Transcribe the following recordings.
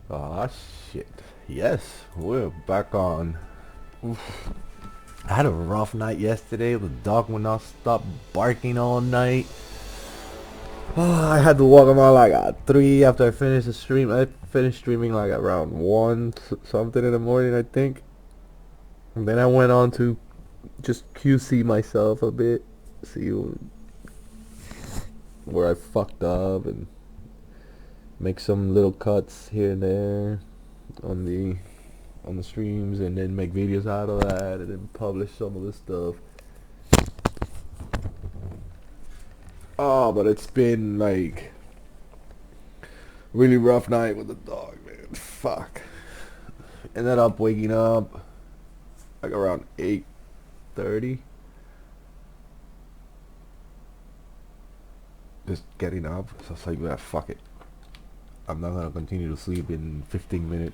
Ah, shit. Yes, we're back on. Oof. I had a rough night yesterday. The dog would not stop barking all night. I had to walk him out like at 3 after I finished the stream. I finished streaming like around 1 something in the morning, I think. And then I went on to just QC myself a bit. See where I fucked up and make some little cuts here and there on the streams, and then make videos out of that, and then publish some of the stuff. Oh, but it's been like really rough night with the dog, man. Fuck. Ended up waking up like around 8:30. Just getting up. So I was like, yeah, fuck it. I'm not gonna continue to sleep in 15-minute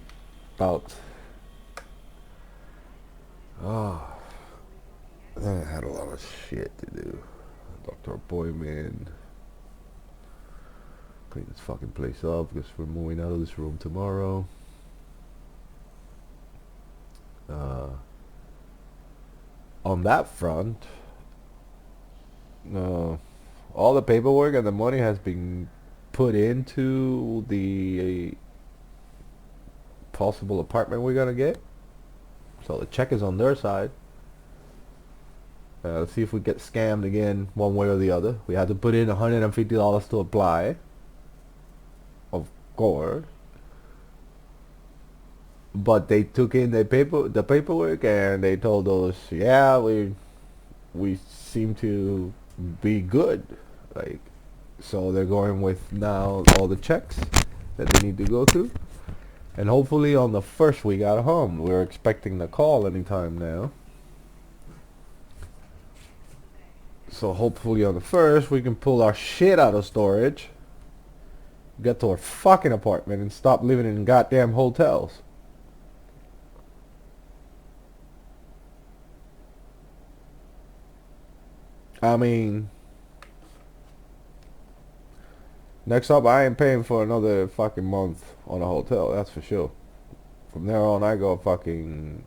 bouts. Oh, I had a lot of shit to do. Doctor appointment. Clean this fucking place up because we're moving out of this room tomorrow. Uh, on that front, all the paperwork and the money has been put into the possible apartment we're gonna get. So the check is on their side. Let's see if we get scammed again one way or the other. We had to put in $150 to apply. Of course. But they took in the paperwork and they told us, yeah, we seem to be good. Like, so they're going with now all the checks that they need to go through. And hopefully on the first we got home. We're expecting the call anytime now. So hopefully on the first we can pull our shit out of storage, get to our fucking apartment, and stop living in goddamn hotels. I mean, next up I ain't paying for another fucking month on a hotel, that's for sure. From there on I go fucking...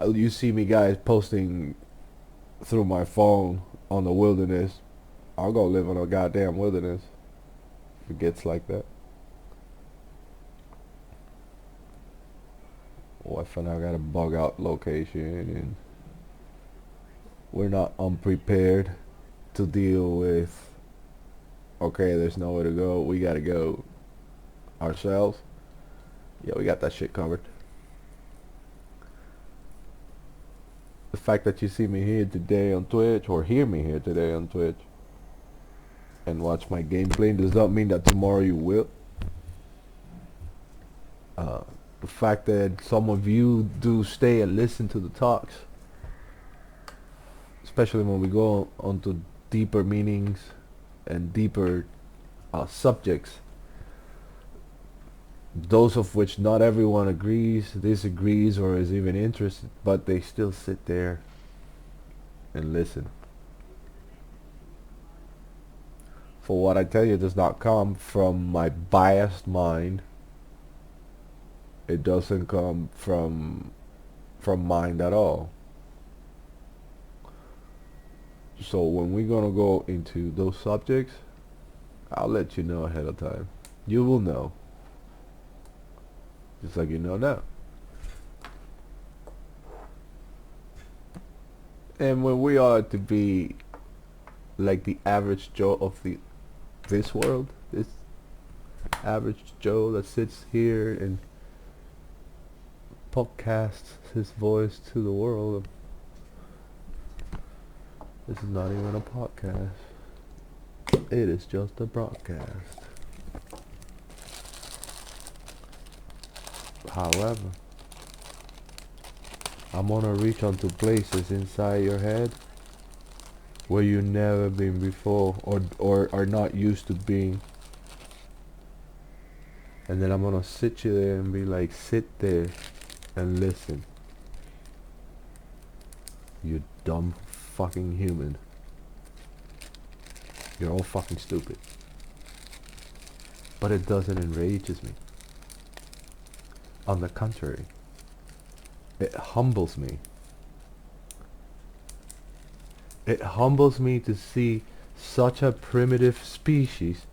You see me guys posting through my phone on the wilderness. I'll go live in a goddamn wilderness if it gets like that. What if I now got a bug out location and we're not unprepared to deal with, okay, there's nowhere to go, we gotta go ourselves. Yeah, we got that shit covered. The fact that you see me here today on Twitch, or hear me here today on Twitch, and watch my gameplay does not mean that tomorrow you will. The fact that some of you do stay and listen to the talks, especially when we go on to deeper meanings and deeper subjects, those of which not everyone agrees, disagrees, or is even interested, but they still sit there and listen. For what I tell you does not come from my biased mind. It doesn't come from mind at all. So when we're gonna go into those subjects, I'll let you know ahead of time. You will know. Just like you know now. And when we are to be like the average Joe of this world, this average Joe that sits here and podcasts his voice to the world. This is not even a podcast. It is just a broadcast. However, I'm gonna reach onto places inside your head where you've never been before, or are not used to being. And then I'm gonna sit you there and be like, sit there and listen. You dumb fucking human. You're all fucking stupid. But it doesn't enrages me. On the contrary, it humbles me. It humbles me to see such a primitive species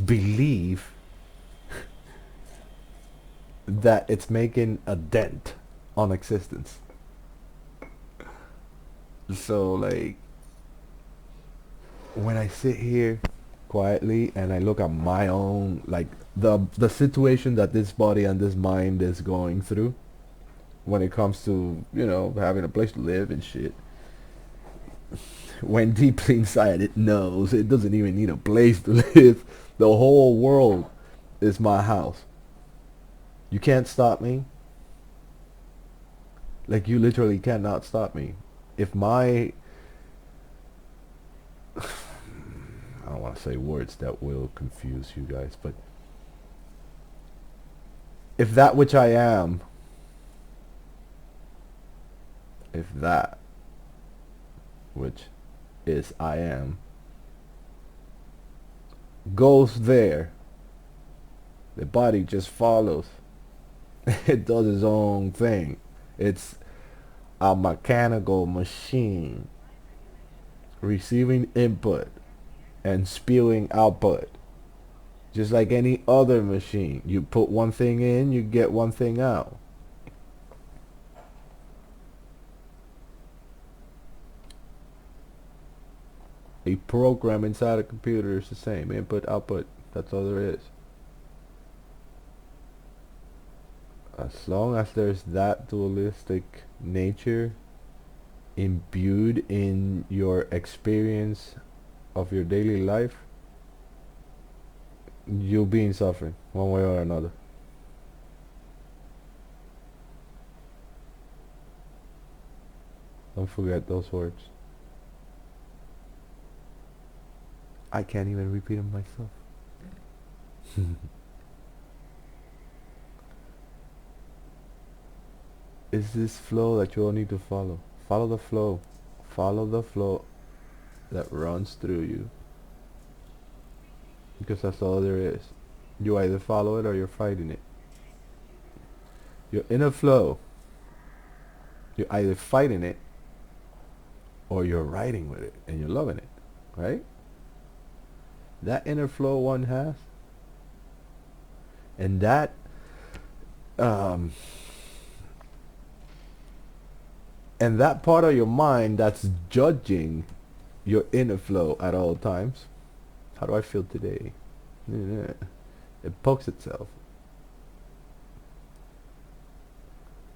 believe that it's making a dent on existence. So like when I sit here quietly and I look at my own, like the situation that this body and this mind is going through when it comes to, you know, having a place to live and shit, when deeply inside it knows it doesn't even need a place to live. The whole world is my house. You can't stop me. Like, you literally cannot stop me. If my I don't want to say words that will confuse you guys, but if that which I am, if that which is I am goes there, the body just follows. It does its own thing. It's a mechanical machine receiving input and spewing output, just like any other machine. You put one thing in, you get one thing out. A program inside a computer is the same. Input, output. That's all there is. As long as there's that dualistic nature imbued in your experience of your daily life, you'll be in suffering one way or another. Don't forget those words. I can't even repeat them myself. Is this flow that you all need to follow? Follow the flow. Follow the flow that runs through you. Because that's all there is. You either follow it or you're fighting it. You're in a flow. You're either fighting it or you're riding with it and you're loving it. Right? That inner flow one has. And that and that part of your mind that's judging your inner flow at all times. How do I feel today? It pokes itself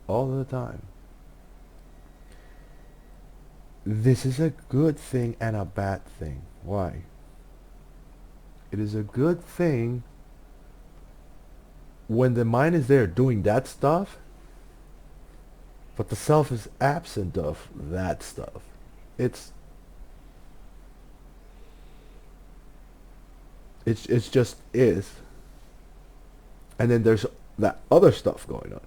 all the time. This is a good thing and a bad thing. Why? It is a good thing when the mind is there doing that stuff, but the self is absent of that stuff. It's just is. And then there's that other stuff going on.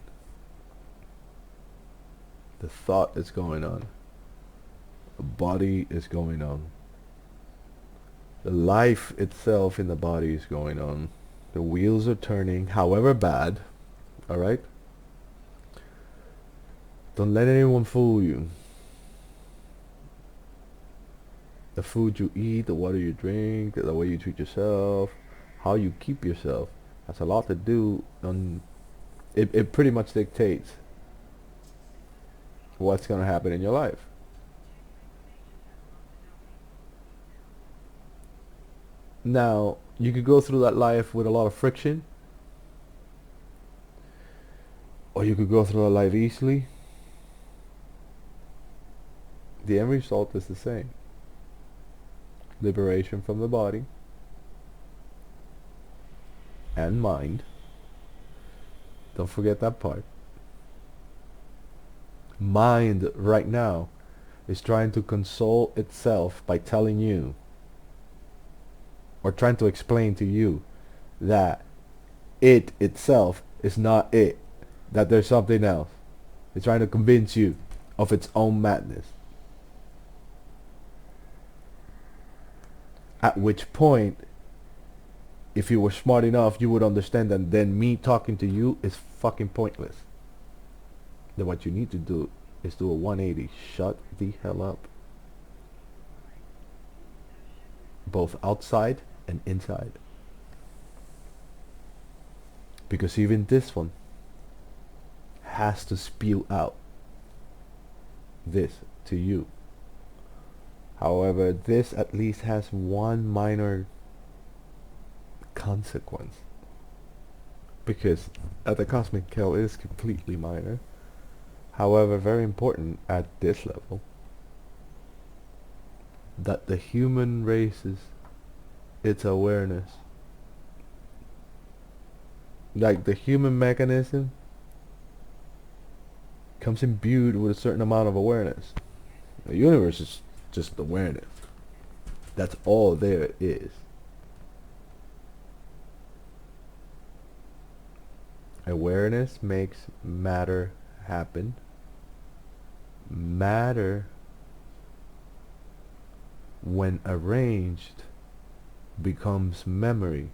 The thought is going on. The body is going on. The life itself in the body is going on. The wheels are turning, however bad. Alright? Don't let anyone fool you. The food you eat, the water you drink, the way you treat yourself, how you keep yourself, has a lot to do on it pretty much dictates what's going to happen in your life. Now, you could go through that life with a lot of friction, or you could go through that life easily. The end result is the same. Liberation from the body and mind. Don't forget that part. Mind right now is trying to console itself by telling you, or trying to explain to you, that it itself is not it, that there's something else. It's trying to convince you of its own madness. At which point if you were smart enough, you would understand that then me talking to you is fucking pointless. Then what you need to do is do a 180. Shut the hell up. Both outside and inside. Because even this one has to spew out this to you. However, this at least has one minor consequence. Because at the cosmic scale it is completely minor. However, very important at this level. That the human race's its awareness, like the human mechanism, comes imbued with a certain amount of awareness. The universe is just awareness. That's all there is. Awareness makes matter happen. Matter, when arranged, becomes memory.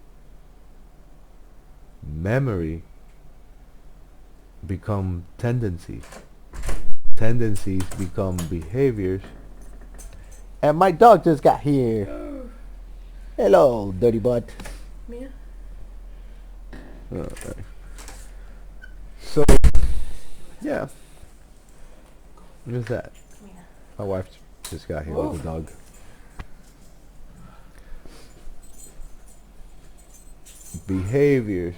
Memory become tendencies. Tendencies become behaviors. And my dog just got here. Hello, dirty butt. Mia? Okay. So, yeah. Who's that? Mia. My wife just got here with the dog. Behaviors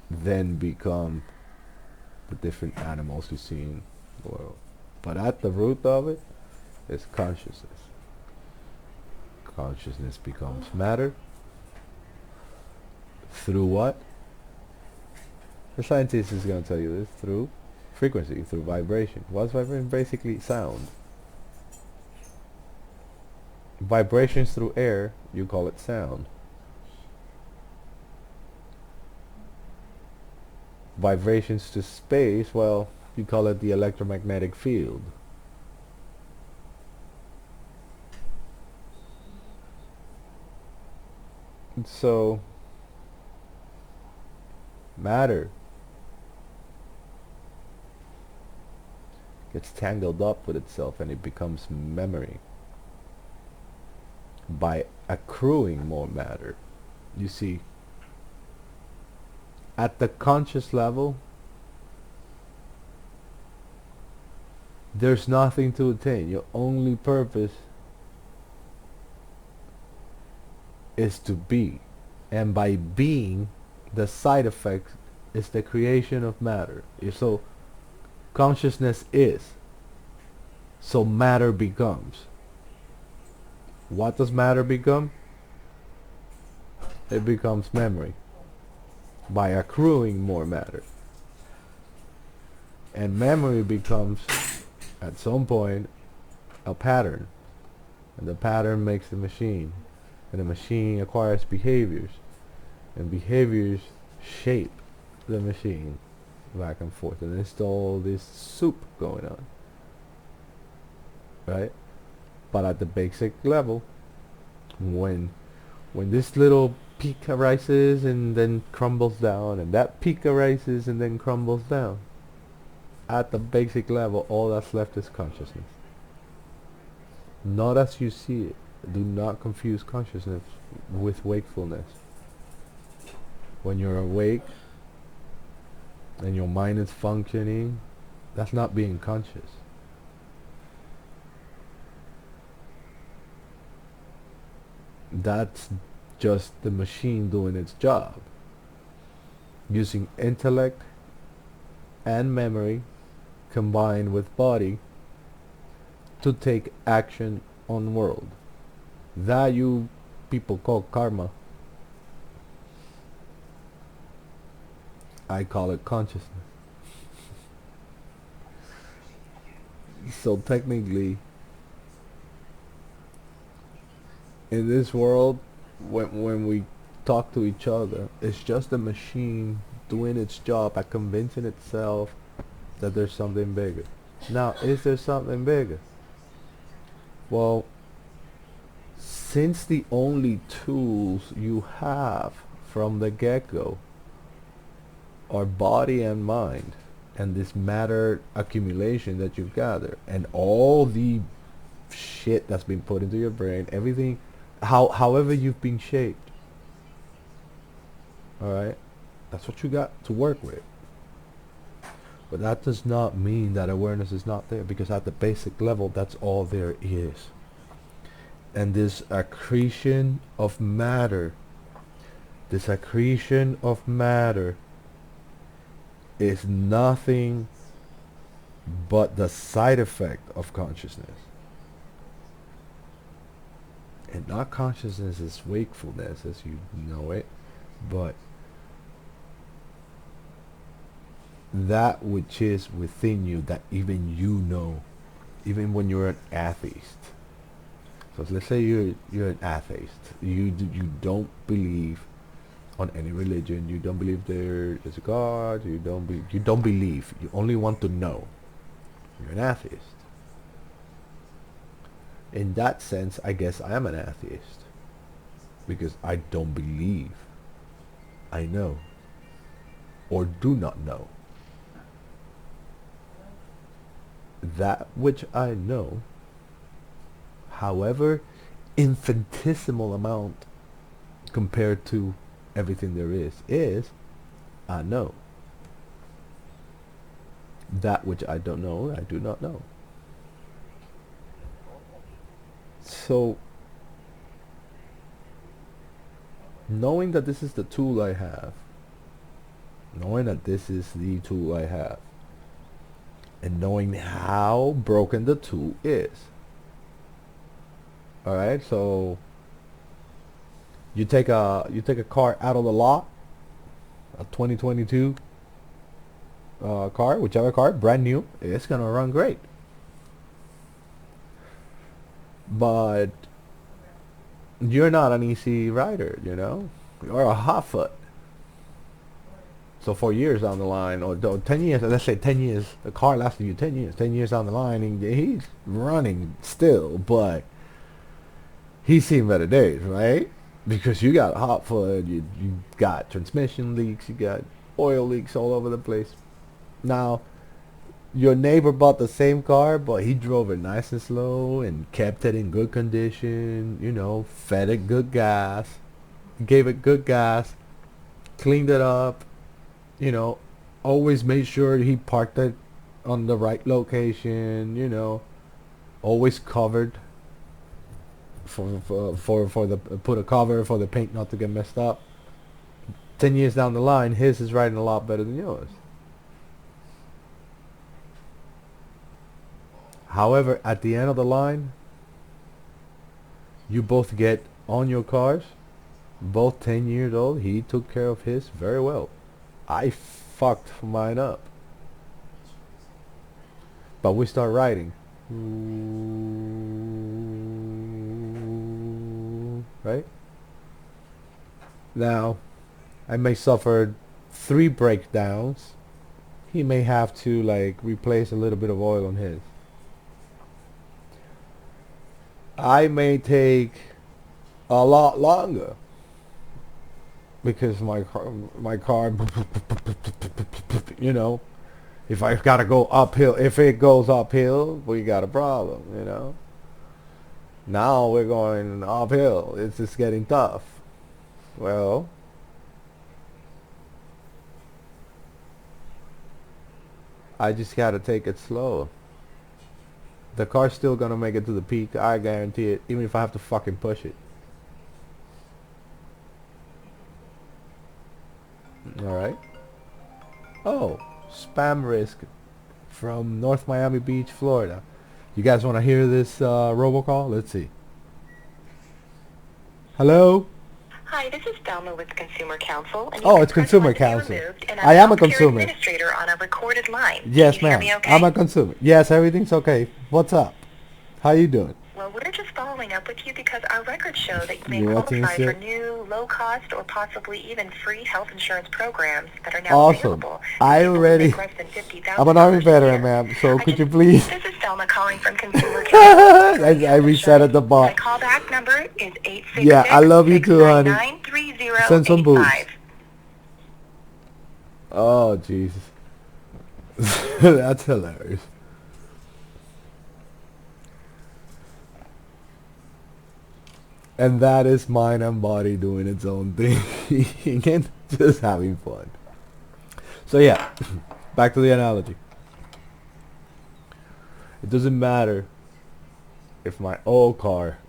then become the different animals you see in the world. But at the root of it is consciousness. Consciousness becomes matter. Through what? The scientist is going to tell you this. Through frequency, through vibration. What's vibration? Basically sound. Vibrations through air, you call it sound. Vibrations to space, well, you call it the electromagnetic field. And so, matter gets tangled up with itself and it becomes memory by accruing more matter. You see, at the conscious level, there's nothing to attain. Your only purpose is to be. And by being, the side effect is the creation of matter. So, consciousness is. So matter becomes. What does matter become? It becomes memory by accruing more matter. And memory becomes, at some point, a pattern. And the pattern makes the machine. And the machine acquires behaviors. And behaviors shape the machine back and forth. And there's all this soup going on. Right? But at the basic level, when this little peak arises and then crumbles down, and that peak arises and then crumbles down, at the basic level, all that's left is consciousness. Not as you see it. Do not confuse consciousness with wakefulness. When you're awake and your mind is functioning, that's not being conscious. That's just the machine doing its job, using intellect and memory combined with body to take action on world. That you people call karma. I call it consciousness. So technically, in this world, when we talk to each other, it's just a machine doing its job at convincing itself that there's something bigger. Now, is there something bigger? Well, since the only tools you have from the get-go are body and mind, and this matter accumulation that you've gathered, and all the shit that's been put into your brain, everything, however you've been shaped, all right, that's what you got to work with. But that does not mean that awareness is not there, because at the basic level, that's all there is. And this accretion of matter, is nothing but the side effect of consciousness. And not consciousness is wakefulness as you know it, but that which is within you that even you know, even when you're an atheist. So let's say you're an atheist. You don't believe on any religion. You don't believe there is a God. You don't believe. You only want to know. You're an atheist. In that sense, I guess I am an atheist, because I don't believe. I know, or do not know. That which I know, however infinitesimal amount compared to everything there is I know. That which I don't know, I do not know. So, knowing that this is the tool I have, and knowing how broken the tool is. Alright, so you take a car out of the lot, a 2022 car, whichever car, brand new, it's gonna run great. But you're not an easy rider, you know? You're a hot foot. So 4 years down the line, or 10 years, let's say 10 years, the car lasting you 10 years. 10 years down the line, he's running still, but he's seen better days, right? Because you got a hot foot, you got transmission leaks, you got oil leaks all over the place. Now, your neighbor bought the same car, but he drove it nice and slow and kept it in good condition, you know, fed it good gas, gave it good gas, cleaned it up, you know, always made sure he parked it on the right location, you know, always covered for the, put a cover for the paint not to get messed up. 10 years down the line, his is riding a lot better than yours. However, at the end of the line, you both get on your cars, both 10 years old. He took care of his very well. I fucked mine up. But we start riding. Right? Now, I may suffer 3 breakdowns. He may have to like replace a little bit of oil on his. I may take a lot longer because my car, you know, if I gotta go uphill, if it goes uphill, we got a problem, you know. Now we're going uphill. It's just getting tough. Well, I just gotta take it slow. The car's still gonna make it to the peak, I guarantee it, even if I have to fucking push it. Alright. Oh, spam risk from North Miami Beach, Florida. You guys want to hear this robocall? Let's see. Hello? Hi, this is Thelma with Consumer Counsel. And oh, it's Consumer Counsel. I am a consumer. Administrator on a recorded line. Yes, ma'am. Okay? I'm a consumer. Yes, everything's okay. What's up? How you doing? Well, Well, we're just following up with you because our records show that you may You watching qualify this for shit? new, low-cost, or possibly even free health insurance programs that are now Awesome. available. I People who already... make less than $50,000 I'm an Army a veteran, year. ma'am. So I could you just- please... This is Selma calling from Consumer Counsel. I reset the My bot. callback number is 866 Yeah, I love you too, honey. Send some boobs. Oh, Jesus. That's hilarious. And that is mind and body doing its own thing and just having fun. So yeah, back to the analogy. It doesn't matter if my old car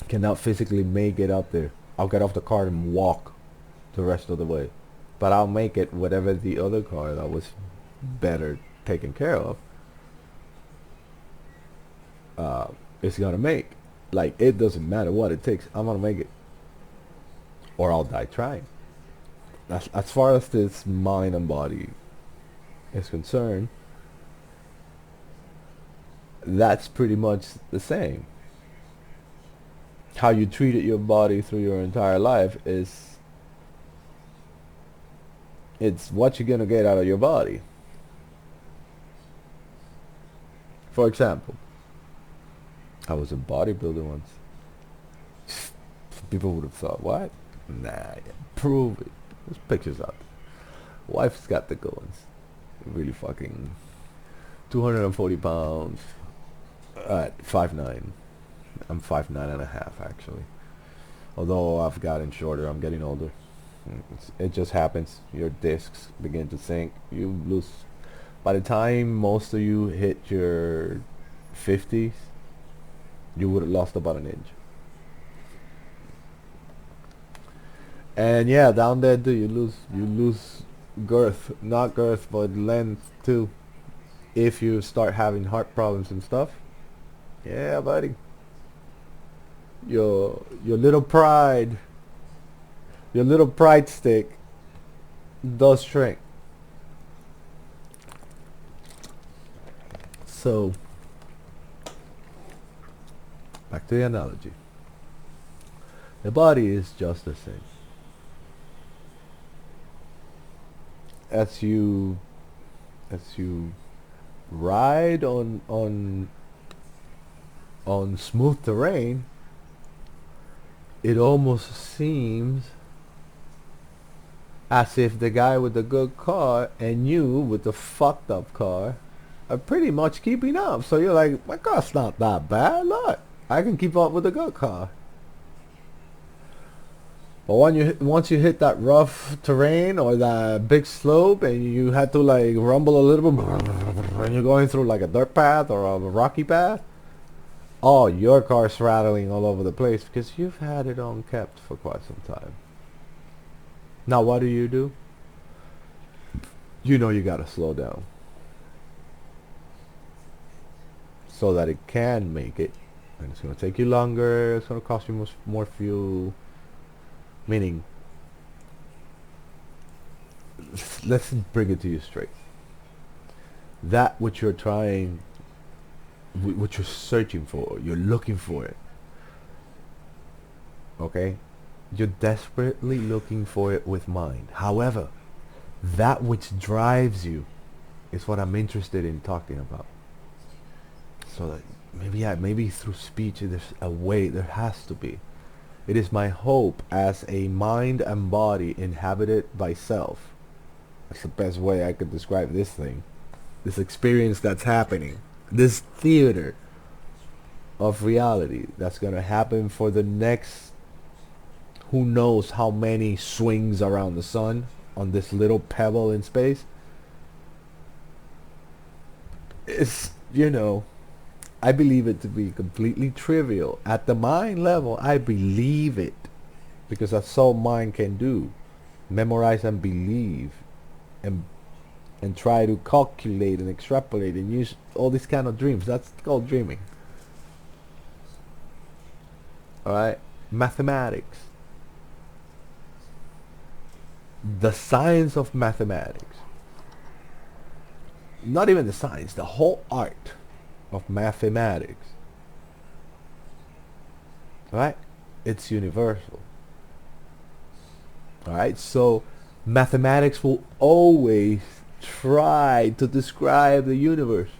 cannot physically make it up there. I'll get off the car and walk the rest of the way. But I'll make it whatever the other car that was better taken care of is gonna make. Like, it doesn't matter what it takes. I'm gonna make it. Or I'll die trying. That's, as far as this mind and body is concerned, that's pretty much the same. How you treated your body through your entire life is, it's what you're gonna get out of your body. For example, I was a bodybuilder once. People would have thought, what? Nah, yeah, prove it. There's pictures out there. Wife's got the goings. Really fucking 240 pounds at 5'9". I'm 5'9.5" actually. Although I've gotten shorter, I'm getting older. It just happens. Your discs begin to sink. You lose. By the time most of you hit your 50s, you would have lost about an inch. And yeah, down there too, you lose girth, not girth, but length too. If you start having heart problems and stuff, yeah, buddy. Your little pride stick does shrink. So back to the analogy. The body is just the same. As you ride on smooth terrain, it almost seems as if the guy with the good car and you with the fucked up car are pretty much keeping up. So you're like, my car's not that bad. Look, I can keep up with the good car. But once you hit that rough terrain or that big slope and you had to like rumble a little bit and you're going through like a dirt path or a rocky path, oh, your car's rattling all over the place because you've had it unkept for quite some time. Now what do? You know you gotta slow down so that it can make it, and it's gonna take you longer, it's gonna cost you more fuel. Meaning, let's bring it to you straight. That which you're trying, what you're searching for, you're looking for it. Okay? You're desperately looking for it with mind. However, that which drives you is what I'm interested in talking about. So that maybe through speech there's a way, there has to be. It is my hope as a mind and body inhabited by self. That's the best way I could describe this thing. This experience that's happening. This theater of reality that's going to happen for the next who knows how many swings around the sun on this little pebble in space. It's, I believe it to be completely trivial. At the mind level, I believe it. Because that's all mind can do. Memorize and believe. And try to calculate and extrapolate and use all these kind of dreams. That's called dreaming. Alright? Mathematics. The science of mathematics. Not even the science, the whole art of mathematics right? It's universal. All right, so mathematics will always try to describe the universe,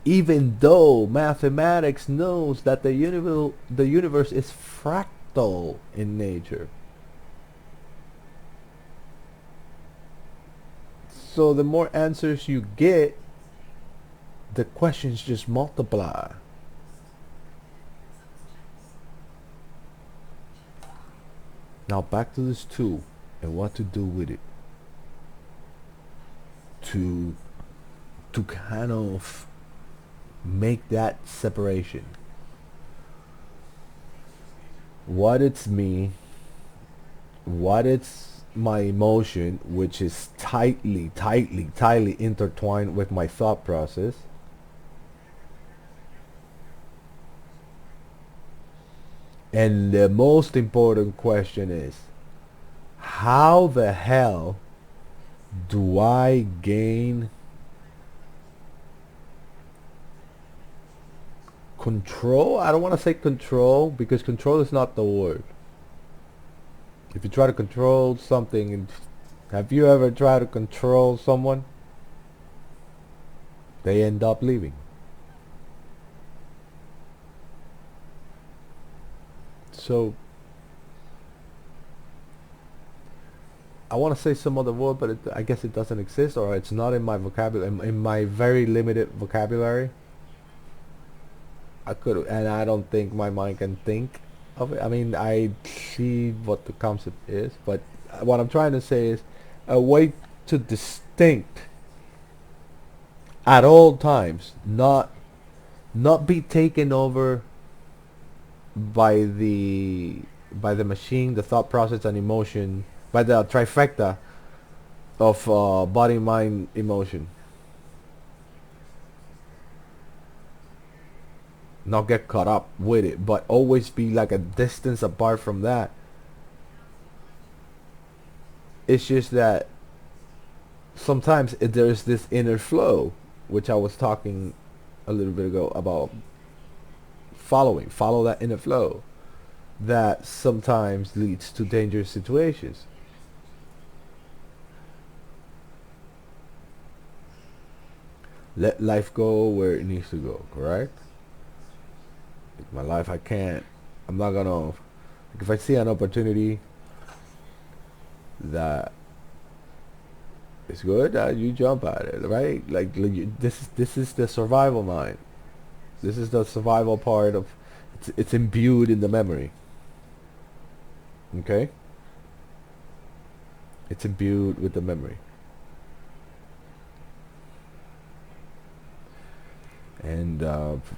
even though mathematics knows that the universe is fractal in nature. So the more answers you get, the questions just multiply. Now back to this tool and what to do with it to kind of make that separation. What it's me, what it's my emotion, which is tightly intertwined with my thought process, and the most important question is, how the hell do I gain control? I don't want to say control because control is not the word. If you try to control something, have you ever tried to control someone? They end up leaving. So I want to say some other word, but I guess it doesn't exist, or it's not in my vocabulary, in my very limited vocabulary. I could, and I don't think my mind can think of it. I mean, I see what the concept is, but what I'm trying to say is a way to distinct at all times, not be taken over by the machine, the thought process and emotion, by the trifecta of body, mind, emotion. Not get caught up with it, but always be like a distance apart from that. It's just that sometimes there's this inner flow, which I was talking a little bit ago about. Follow that inner flow that sometimes leads to dangerous situations. Let life go where it needs to go, correct? Like my life, I'm not gonna, like if I see an opportunity that is good, you jump at it, right? This is the survival mind. This is the survival part of, it's imbued in the memory. Okay? It's imbued with the memory. And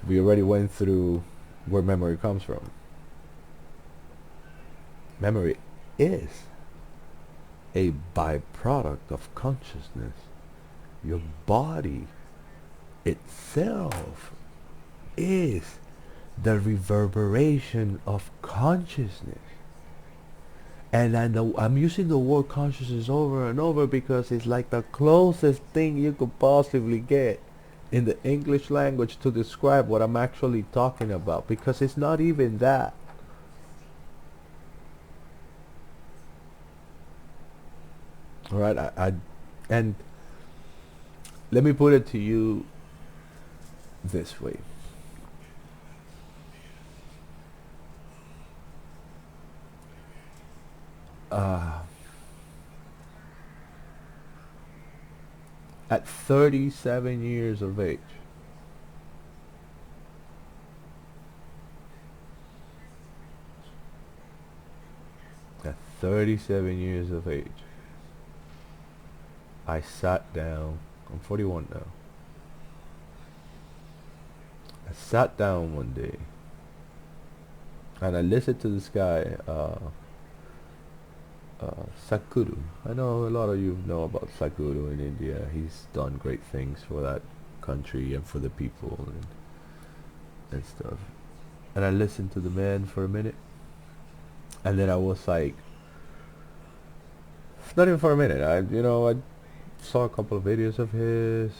we already went through where memory comes from. Memory is a byproduct of consciousness. Your body itself is the reverberation of consciousness. And I'm using the word consciousness over and over because it's like the closest thing you could possibly get in the English language to describe what I'm actually talking about, because it's not even that. All right, and let me put it to you this way. Uh, at 37 years of age, at 37 years of age, I sat down. I'm 41 now. I sat down one day and I listened to this guy, Sakuru. I know a lot of you know about Sakuru in India. He's done great things for that country and for the people and stuff. And I listened to the man for a minute, and then I was like, not even for a minute. I saw a couple of videos of his,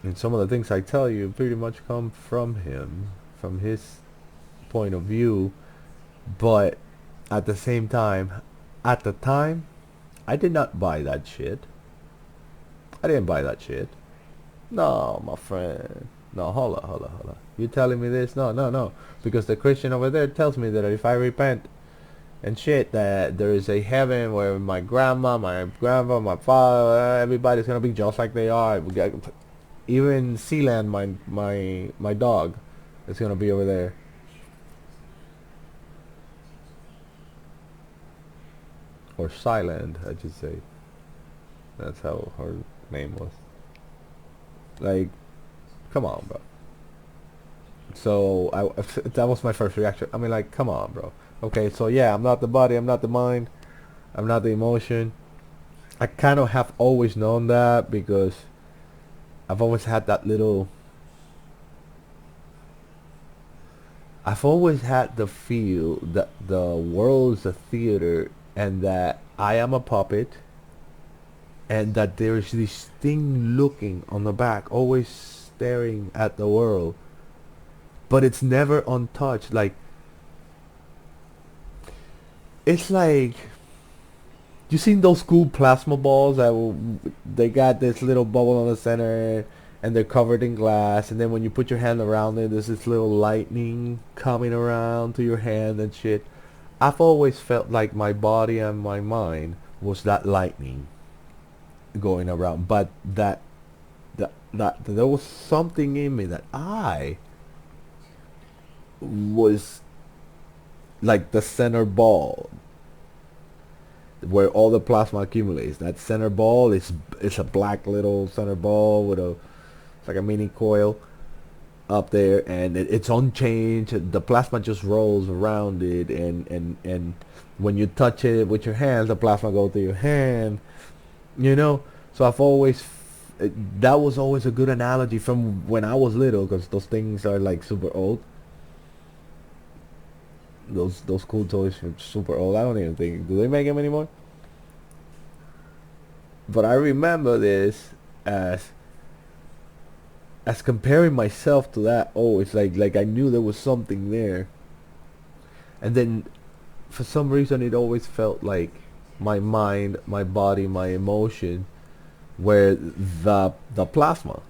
And some of the things I tell you pretty much come from him, from his point of view. But at the same time, at the time, I did not buy that shit. I didn't buy that shit. No, my friend. No, hold on. You telling me this? No, no, no. Because the Christian over there tells me that if I repent and shit, that there is a heaven where my grandma, my grandpa, my father, everybody's gonna be just like they are. Even Sealand, my dog, is gonna be over there. Or Silent, I should say. That's how her name was. Like, come on, bro. So that was my first reaction. I mean, like, come on, bro. Okay, so yeah, I'm not the body, I'm not the mind, I'm not the emotion. I kind of have always known that because I've always had that little. I've always had the feel that the world's a theater and that I am a puppet and that there's this thing looking on the back, always staring at the world, but it's never untouched. Like, it's like, you seen those cool plasma balls that they got this little bubble on the center and they're covered in glass, and then when you put your hand around it, there's this little lightning coming around to your hand and shit. I've always felt like my body and my mind was that lightning going around, but that there was something in me that I was like the center ball where all the plasma accumulates. That center ball is it's a black little center ball with a it's like a mini coil up there, and it's unchanged. The plasma just rolls around it, and when you touch it with your hands, the plasma goes through your hand. You know, so I've always that was always a good analogy from when I was little, because those things are like super old. Those cool toys are super old. I don't even think, do they make them anymore? But I remember this as comparing myself to that. Oh, it's like I knew there was something there, and then for some reason it always felt like my mind, my body, my emotion were the plasma,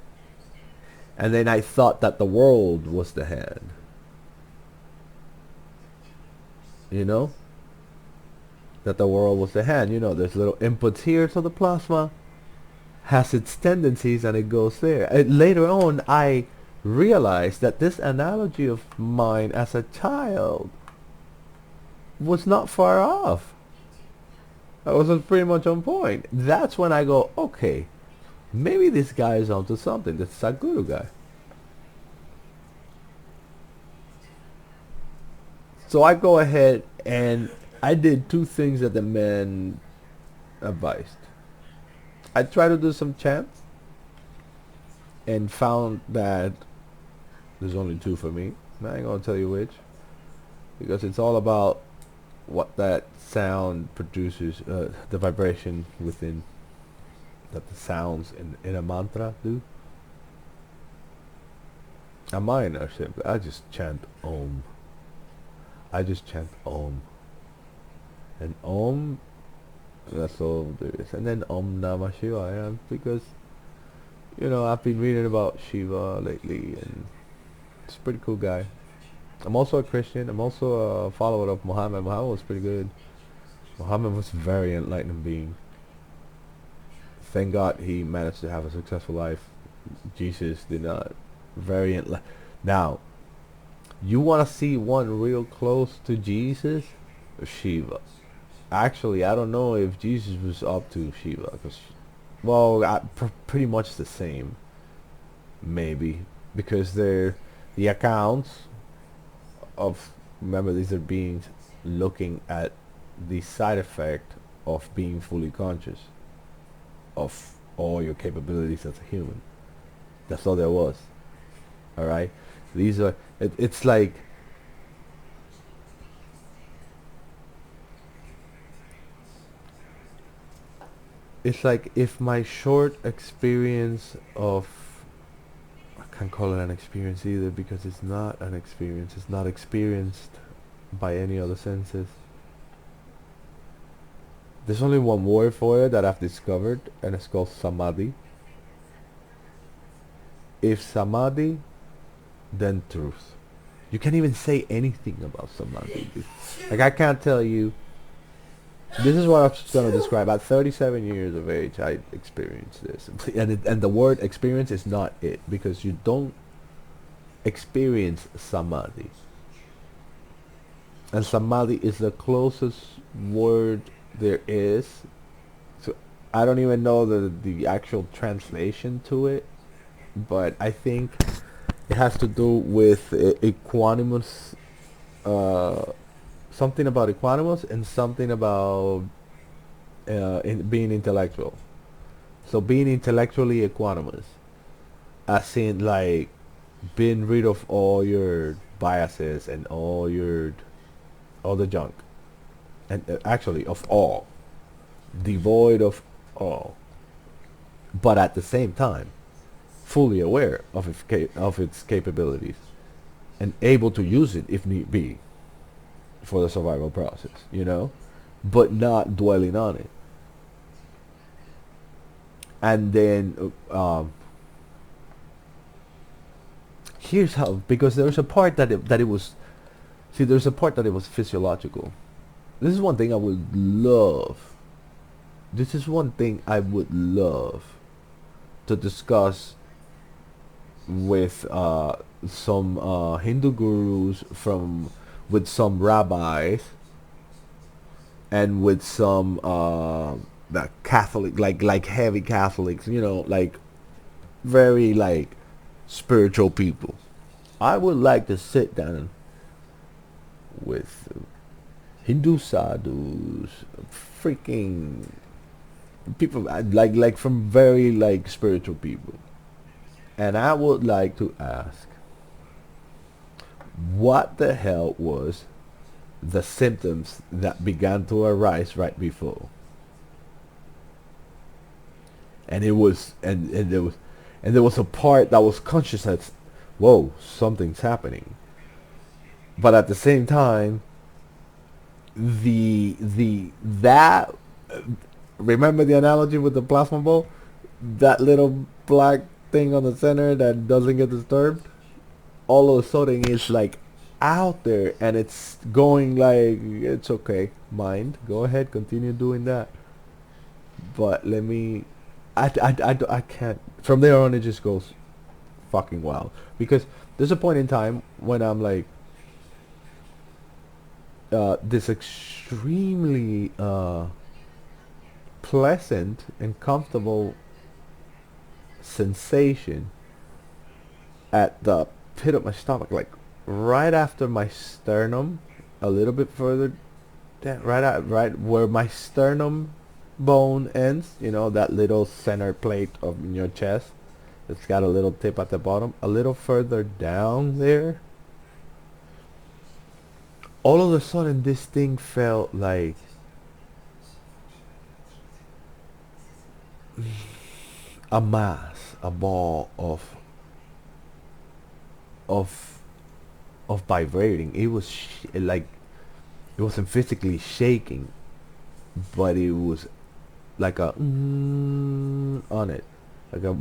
and then I thought that the world was the hand. You know, that the world was the hand. You know, there's little inputs here, so the plasma has its tendencies and it goes there. And later on, I realized that this analogy of mine as a child was not far off. I was pretty much on point. That's when I go, okay, maybe this guy is onto something. This Sadhguru guy. So I go ahead and I did two things that the man advised. I tried to do some chants and found that there's only two for me. I ain't gonna tell you which, because it's all about what that sound produces, the vibration within that the sounds in a mantra do. And mine are simple. I just chant Om. I just chant Om. And Om, that's all there is. And then Om Namah Shivaya, because, you know, I've been reading about Shiva lately, and it's a pretty cool guy. I'm also a Christian. I'm also a follower of Muhammad. Muhammad was pretty good. Muhammad was a very enlightened being. Thank God he managed to have a successful life. Jesus did not. Very enlightened. Now, you want to see one real close to Jesus? Shiva. Actually, I don't know if Jesus was up to Shiva, because, well, pretty much the same, maybe, because they're the accounts of, remember, these are beings looking at the side effect of being fully conscious of all your capabilities as a human. That's all there was. All right, these are it's like if my short experience of can't call it an experience either because it's not an experience. It's not experienced by any other senses. There's only one word for it that I've discovered, and it's called samadhi. If samadhi, then truth. You can't even say anything about samadhi. Like, I can't tell you. This is what I was going to describe. At 37 years of age, I experienced this, and the word experience is not it, because you don't experience samadhi. And samadhi is the closest word there is. So I don't even know the actual translation to it, but I think it has to do with equanimous, something about equanimous and something about being intellectual. So being intellectually equanimous, as in like being rid of all your biases and all the junk, and actually of all, devoid of all, but at the same time fully aware of its capabilities and able to use it if need be for the survival process, but not dwelling on it. And then here's how, because there's a part that it was, see, there's a part that it was physiological. This is one thing I would love. This is one thing I would love to discuss with some Hindu gurus, with some rabbis, and with some the Catholic, like heavy Catholics, like very like spiritual people. I would like to sit down with Hindu sadhus, freaking people like from very like spiritual people, and I would like to ask, what the hell was the symptoms that began to arise right before? And it was, and there was a part that was conscious that, whoa, something's happening. But at the same time, that remember the analogy with the plasma ball, that little black thing on the center that doesn't get disturbed, all of a sudden it's like out there, and it's going like, it's okay, mind, go ahead, continue doing that, but let me, I can't, from there on it just goes fucking wild, because there's a point in time when I'm like, this extremely pleasant and comfortable sensation at the pit of my stomach, like right after my sternum, a little bit further down, right where my sternum bone ends, that little center plate of your chest, it's got a little tip at the bottom, a little further down there. All of a sudden this thing felt like a mass, a ball of vibrating. It was like, it wasn't physically shaking, but it was like a on it, like a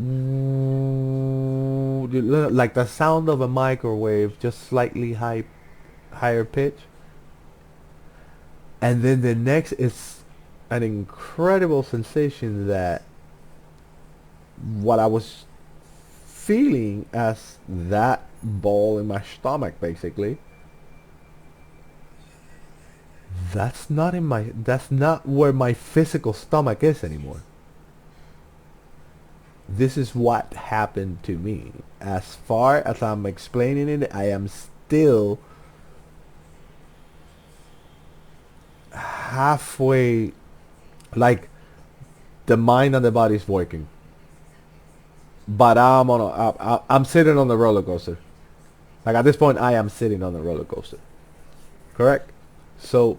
like the sound of a microwave, just slightly higher pitch. And then the next is an incredible sensation that what I was feeling as that ball in my stomach, basically, that's not where my physical stomach is anymore. This is what happened to me. As far as I'm explaining it, I am still halfway, like the mind and the body is working, but I'm sitting on the roller coaster. Like at this point, I am sitting on the roller coaster. Correct? So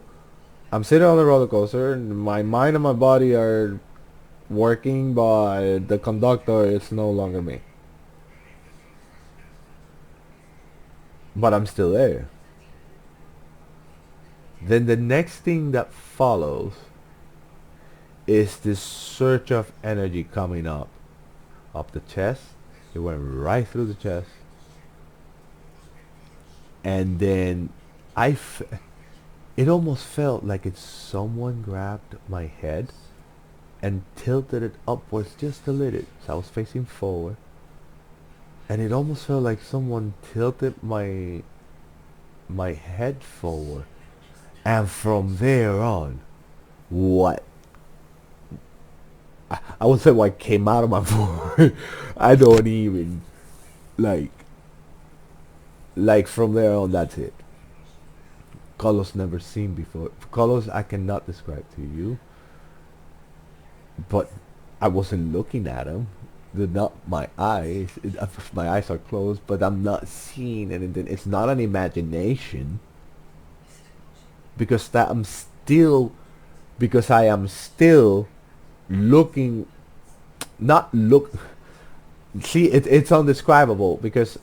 I'm sitting on the roller coaster, and my mind and my body are working, but the conductor is no longer me. but I'm still there. Then the next thing that follows is this surge of energy coming up the chest. It went right through the chest, and then I, it almost felt like it's someone grabbed my head and tilted it upwards just a little. So I was facing forward, and it almost felt like someone tilted my head forward. And from there on, what I would say what came out of my forehead, I don't even like from there on. That's it. Colors never seen before. Colors I cannot describe to you, but I wasn't looking at them. They're not my eyes. My eyes are closed, but I'm not seeing anything. It's not an imagination because that I'm still because I am still looking. Not look. See, it's undescribable because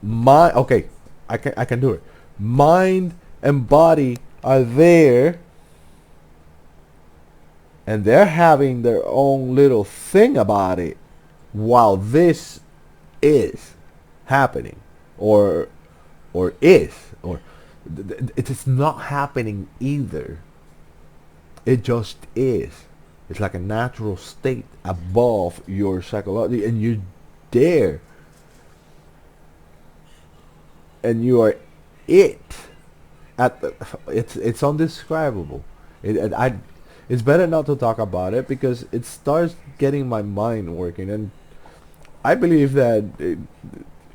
my okay, I can do it. Mind and body are there, and they're having their own little thing about it while this is happening, or is, or it is not happening either. It just is. It's like a natural state above your psychology, and you're there, and you are it. At the, it's undescribable. It's better not to talk about it because it starts getting my mind working, and I believe that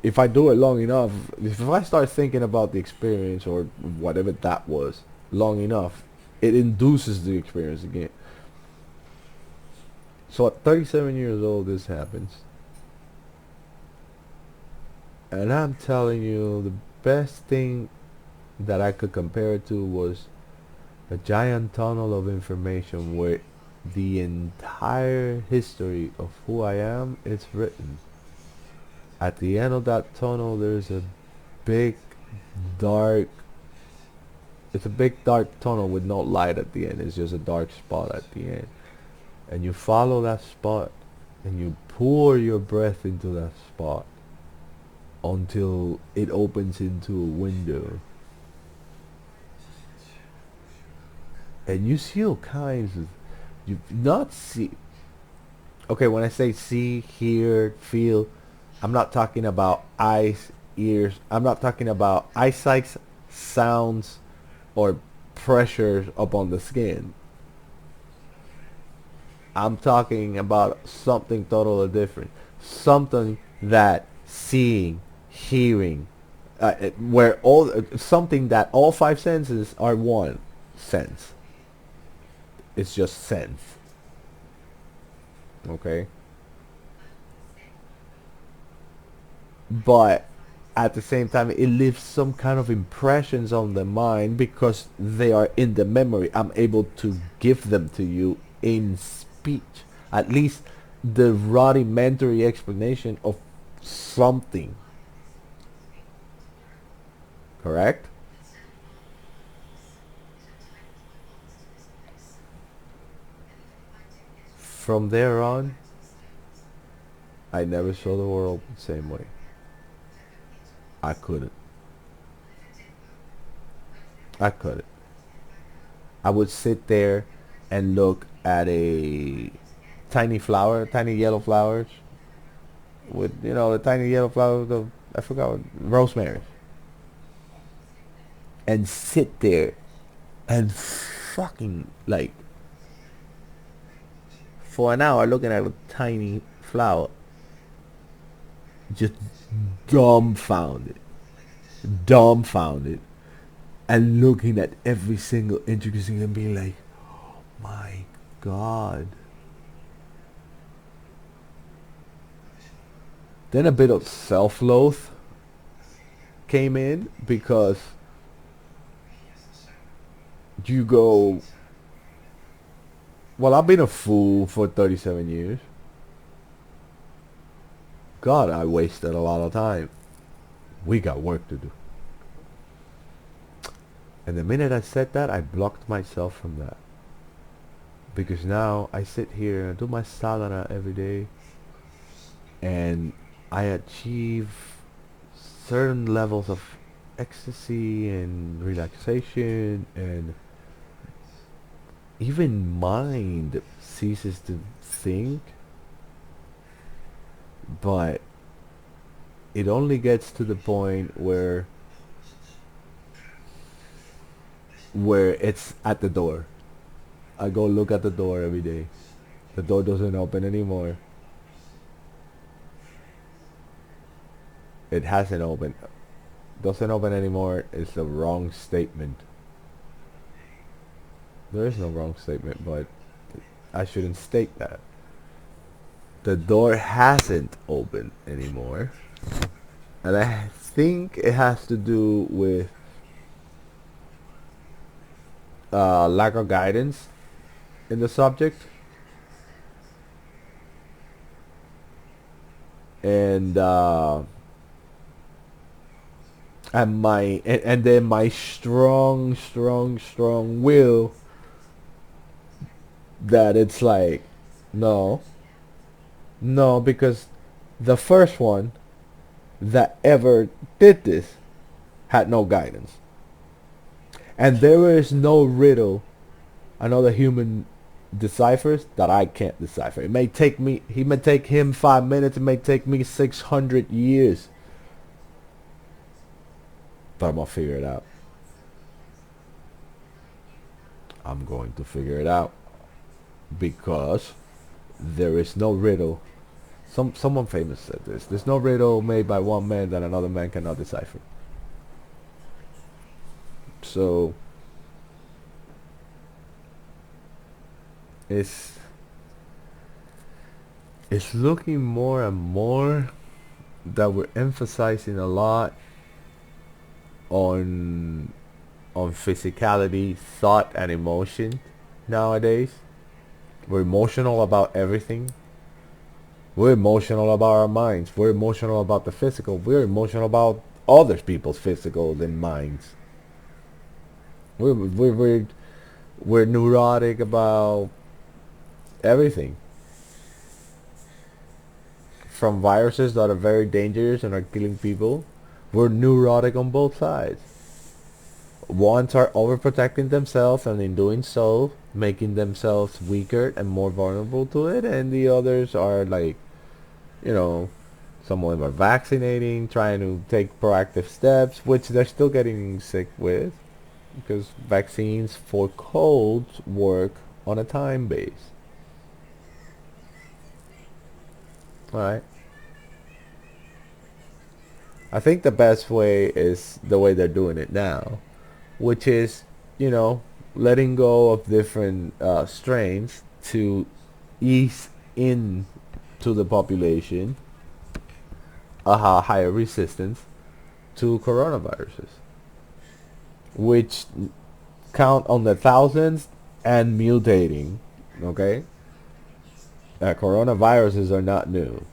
if I do it long enough, if I start thinking about the experience or whatever that was long enough, it induces the experience again. So at 37 years old, this happens. And I'm telling you, the best thing that I could compare it to was a giant tunnel of information where the entire history of who I am is written. At the end of that tunnel, there's a big, dark, it's a big dark tunnel with no light at the end. It's just a dark spot at the end. And you follow that spot and you pour your breath into that spot until it opens into a window. And you see all kinds of, you not see, okay, when I say see, hear, feel, I'm not talking about eyes, ears, I'm not talking about eyesight, sounds, or pressures upon the skin. I'm talking about something totally different. Something that seeing, hearing, where all something that all five senses are one sense. It's just sense. Okay? But at the same time, it leaves some kind of impressions on the mind because they are in the memory. I'm able to give them to you in speech. At least the rudimentary explanation of something. Correct? From there on, I never saw the world the same way. I couldn't. I couldn't. I would sit there and look at a tiny flower, tiny yellow flowers with, the tiny yellow flowers of, I forgot what, rosemary, and sit there and fucking like for an hour looking at a tiny flower, just dumbfounded, dumbfounded, and looking at every single intricacy and being like, my God. Then a bit of self-loathe came in because you go, well, I've been a fool for 37 years. God, I wasted a lot of time. We got work to do. And the minute I said that, I blocked myself from that. Because now I sit here and do my sadhana every day, and I achieve certain levels of ecstasy and relaxation, and even mind ceases to think, but it only gets to the point where it's at the door. I go look at the door every day. The door doesn't open anymore. It hasn't opened. Doesn't open anymore is the wrong statement. There is no wrong statement, but I shouldn't state that. The door hasn't opened anymore. And I think it has to do with lack of guidance in the subject. And and then my strong will that it's like, no, no, because the first one that ever did this had no guidance, and there is no riddle another human deciphers that I can't decipher. It may take me, it may take him 5 minutes, it may take me 600 years, but I'm gonna figure it out. I'm going to figure it out because there is no riddle. Someone famous said this. There's no riddle made by one man that another man cannot decipher. So it's it's looking more and more that we're emphasizing a lot on physicality, thought, and emotion nowadays. We're emotional about everything. We're emotional about our minds. We're emotional about the physical. We're emotional about other people's physical than minds. We're we're we're, we're neurotic about everything. From viruses that are very dangerous and are killing people, we're neurotic on both sides. Ones are overprotecting themselves, and in doing so making themselves weaker and more vulnerable to it, and the others are like, you know, some of them are vaccinating, trying to take proactive steps, which they're still getting sick with, because vaccines for colds work on a time base. Alright. I think the best way is the way they're doing it now, which is, you know, letting go of different strains to ease in to the population a higher resistance to coronaviruses, which count on the thousands and mutating. Okay, coronaviruses are not new.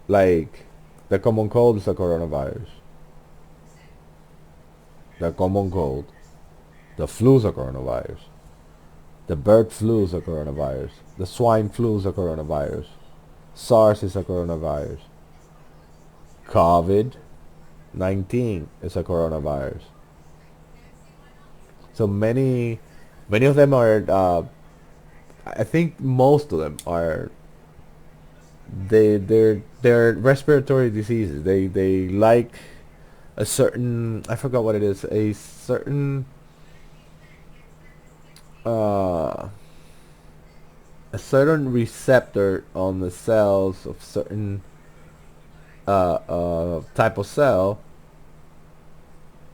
Like the common cold is a coronavirus. The common cold, the flu is a coronavirus. The bird flu is a coronavirus. The swine flu is a coronavirus. SARS is a coronavirus. COVID-19 is a coronavirus. So many of them are. I think most of them are. They're respiratory diseases. They like a certain, I forgot what it is, a certain uh a certain receptor on the cells of certain type of cell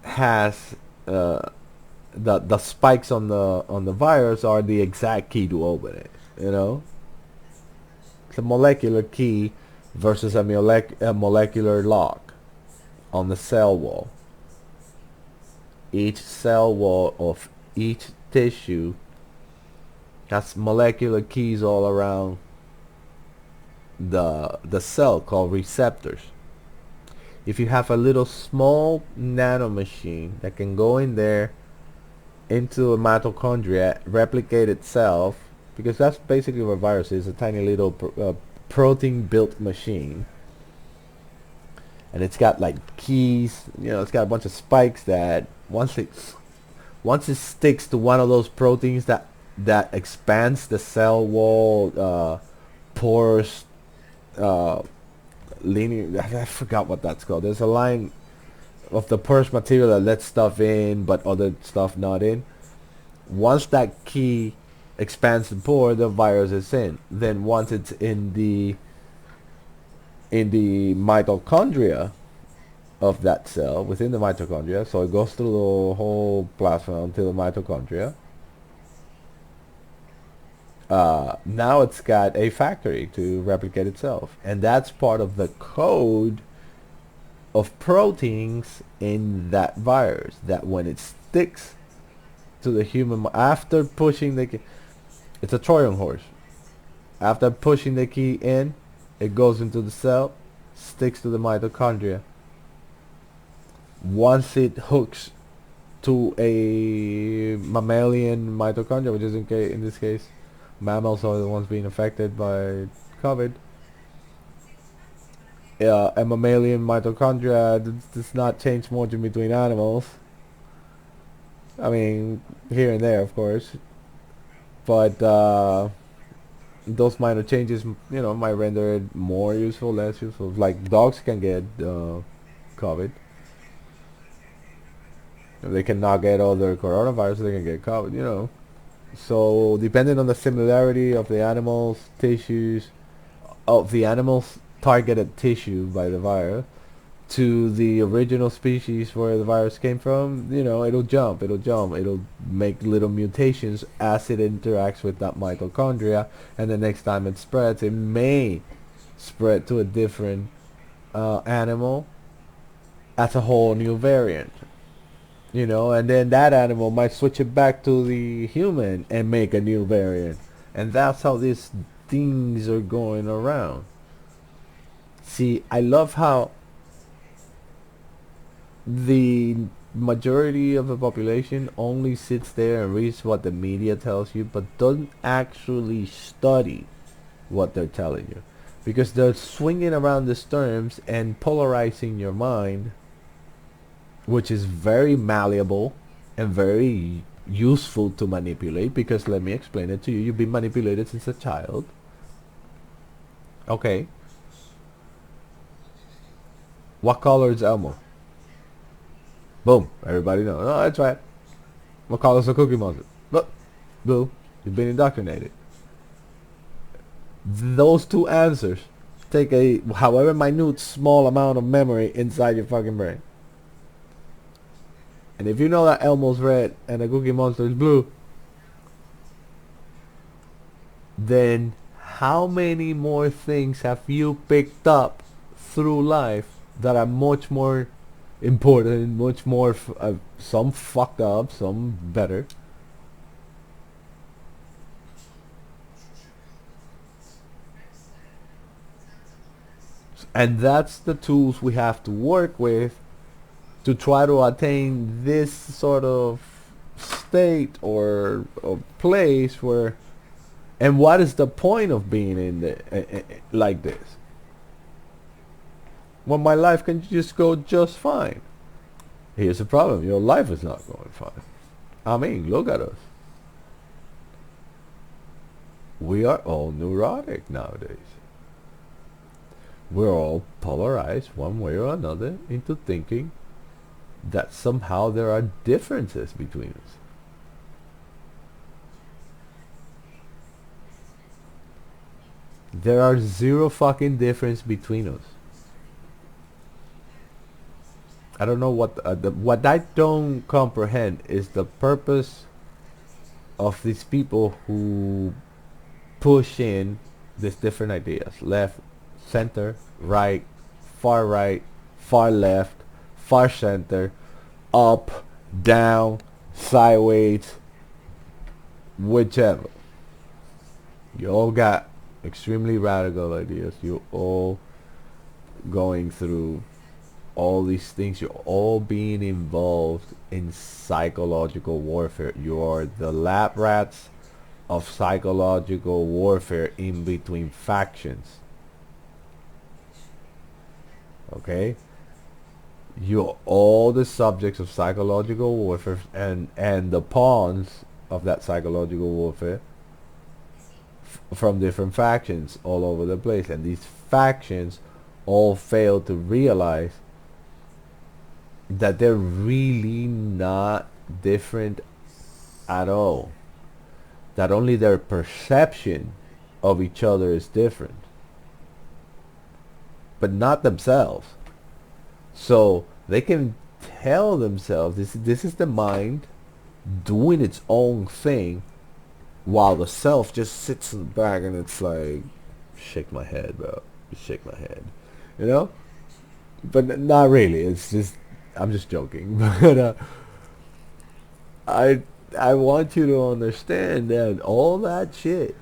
has the spikes on the virus are the exact key to open it. You know, it's a molecular key versus a molecular lock on the cell wall. Each cell wall of each tissue has molecular keys all around the cell called receptors. if you have a little small nano machine that can go in there into a mitochondria, replicate itself, because that's basically what a virus is, a tiny little protein built machine, and it's got like keys, it's got a bunch of spikes that once it sticks to one of those proteins that expands the cell wall, porous, uh, linear, I forgot what that's called. There's a line of the porous material that lets stuff in but other stuff not in. Once that key expands the pore, the virus is in. Then once it's in the mitochondria of that cell, within the mitochondria, so it goes through the whole plasma until the mitochondria. Now it's got a factory to replicate itself, and that's part of the code of proteins in that virus, that when it sticks to the human, after pushing the key, it's a Trojan horse. After pushing the key in, it goes into the cell, sticks to the mitochondria. Once it hooks to a mammalian mitochondria, which is in this case, mammals are the ones being affected by COVID. A mammalian mitochondria does not change much in between animals. I mean, here and there, of course. But those minor changes, might render it more useful, less useful. Like dogs can get COVID. If they cannot get other coronavirus, they can get COVID, So depending on the similarity of the animals' tissues, of the animals' targeted tissue by the virus, to the original species where the virus came from, it'll jump. It'll make little mutations as it interacts with that mitochondria, and the next time it spreads, it may spread to a different animal as a whole new variant. And then that animal might switch it back to the human and make a new variant. And that's how these things are going around. See, I love how the majority of the population only sits there and reads what the media tells you, but doesn't actually study what they're telling you, because they're swinging around these terms and polarizing your mind, which is very malleable and very useful to manipulate. Because let me explain it to you, you've been manipulated since a child. Okay, what color is Elmo? Boom, everybody knows. Oh, that's right. What color is a Cookie Monster? Look, blue. You've been indoctrinated. Those two answers take a however minute small amount of memory inside your fucking brain. And if you know that Elmo's red and the Cookie Monster is blue, then how many more things have you picked up through life that are much more important, much more, some fucked up, some better? And that's the tools we have to work with to try to attain this sort of state or place where, and what is the point of being in the like this when my life can just go just fine? Here's the problem: your life is not going fine. I mean, look at us. We are all neurotic nowadays. We're all polarized one way or another into thinking that somehow there are differences between us. There are zero fucking difference between us. I don't know what I don't comprehend is the purpose of these people who push in these different ideas: left, center, right, far left, far center, up, down, sideways, whichever. You all got extremely radical ideas. You all going through all these things, you're all being involved in psychological warfare. You are the lab rats of psychological warfare in between factions. Okay? You're all the subjects of psychological warfare, and the pawns of that psychological warfare from different factions all over the place. And these factions all fail to realize that they're really not different at all. That only their perception of each other is different, but not themselves. So they can tell themselves this is the mind doing its own thing, while the self just sits in the back and it's like, shake my head, bro. Shake my head. You know? But not really. It's just, I'm just joking. But I want you to understand that all that shit,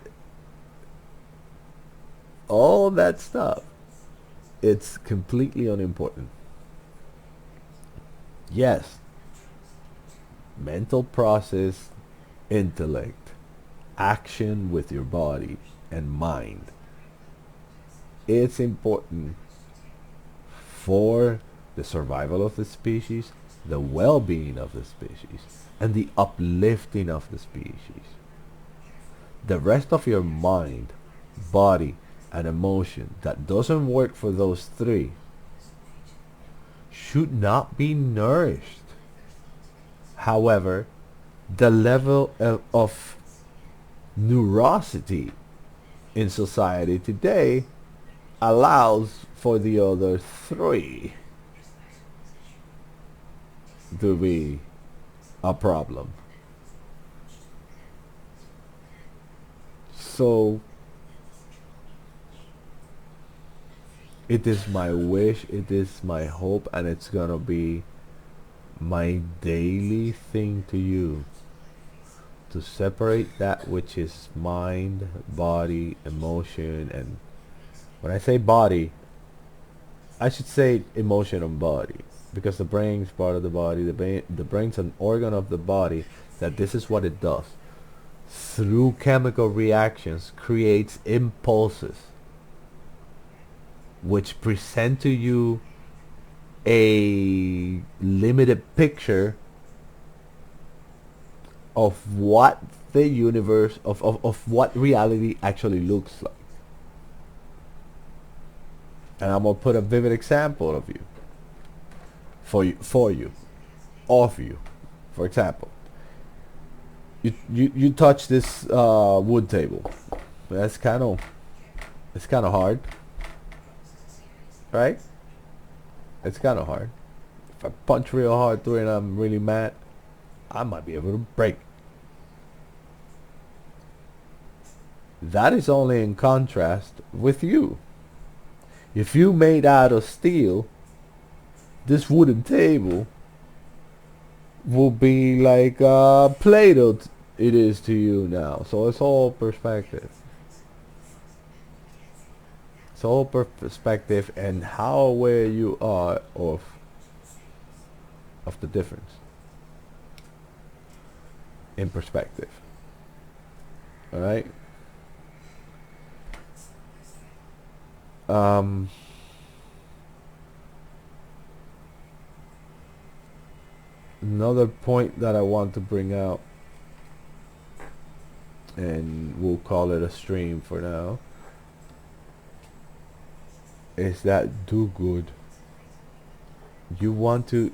all that stuff, it's completely unimportant. Yes, mental process, intellect, action with your body and mind. It's important for the survival of the species, the well-being of the species, and the uplifting of the species. The rest of your mind, body, and emotion that doesn't work for those three should not be nourished. However, the level of neurosity in society today allows for the other three to be a problem. So it is my wish, it is my hope, and it's gonna be my daily thing to you to separate that which is mind, body, emotion. And when I say body, I should say emotion and body, because the brain's part of the body. The brain's an organ of the body that this is what it does. Through chemical reactions, creates impulses which present to you a limited picture of what the universe, of what reality actually looks like. And I'm gonna put a vivid example of you, for you, of you. For example, you touch this wood table. That's it's kind of hard, right? It's kind of hard. If I punch real hard through it and I'm really mad, I might be able to break. That is only in contrast with you. If you made out of steel, this wooden table will be like Play-Doh it is to you now. So it's all perspective. It's all perspective and how aware you are of the difference in perspective. All right. Another point that I want to bring out, and we'll call it a stream for now, is that do good. You want to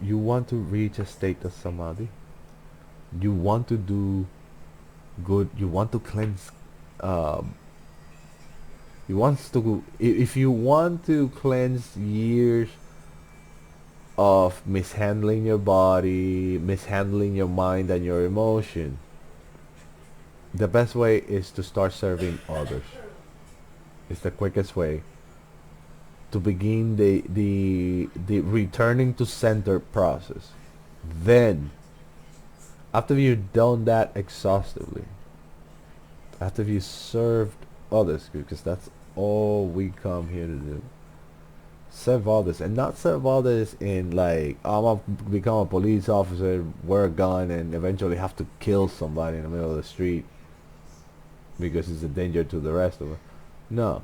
reach a state of samadhi. You want to do good. You want to cleanse. If you want to cleanse years of mishandling your body, mishandling your mind and your emotion, the best way is to start serving others. It's the quickest way to begin the returning to center process. Then, after you've done that exhaustively, after you've served others, because that's all we come here to do, serve all this, and not serve all this in like, I'm gonna become a police officer, wear a gun, and eventually have to kill somebody in the middle of the street because it's a danger to the rest of us. No,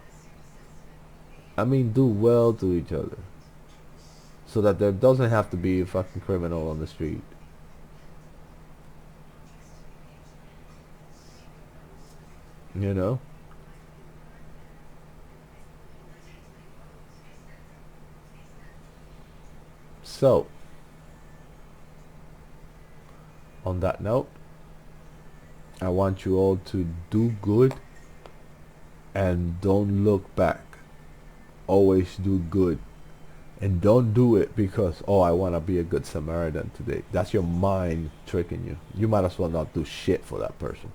I mean do well to each other, so that there doesn't have to be a fucking criminal on the street. You know. So, on that note, I want you all to do good and don't look back. Always do good. And don't do it because, oh, I want to be a good Samaritan today. That's your mind tricking you. You might as well not do shit for that person.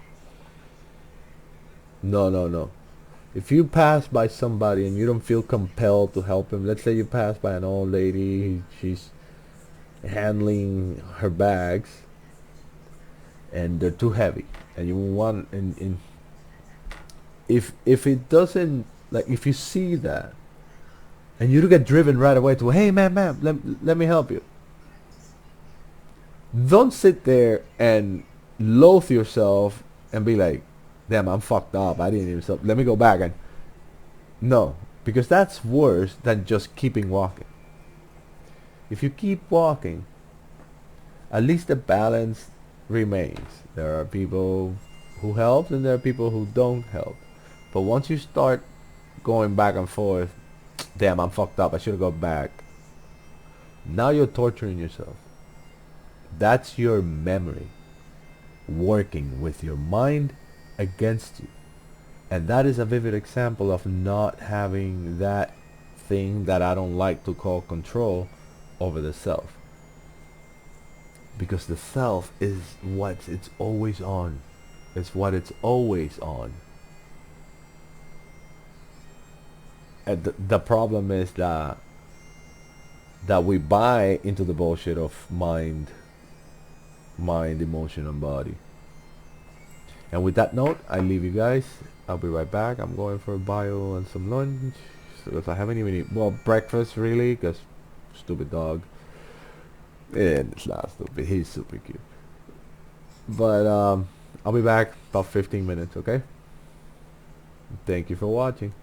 No, no, no. If you pass by somebody and you don't feel compelled to help him, let's say you pass by an old lady, she's handling her bags and they're too heavy, and you want, and if it doesn't, like, if you see that and you get driven right away to, hey man, let me help you, don't sit there and loathe yourself and be like, damn, I'm fucked up, I didn't even stop, let me go back. And no, because that's worse than just keeping walking. If you keep walking, at least the balance remains. There are people who help and there are people who don't help. But once you start going back and forth, damn, I'm fucked up, I should have gone back. Now you're torturing yourself. That's your memory working with your mind against you. And that is a vivid example of not having that thing that I don't like to call control over the self. Because the self is what it's always on. It's what it's always on. And the problem is that we buy into the bullshit of mind, emotion, and body. And with that note, I leave you guys. I'll be right back. I'm going for a bio and some lunch because I haven't even eaten, well, breakfast really, because stupid dog. And it's not stupid, he's super cute. But I'll be back about 15 minutes, okay? Thank you for watching.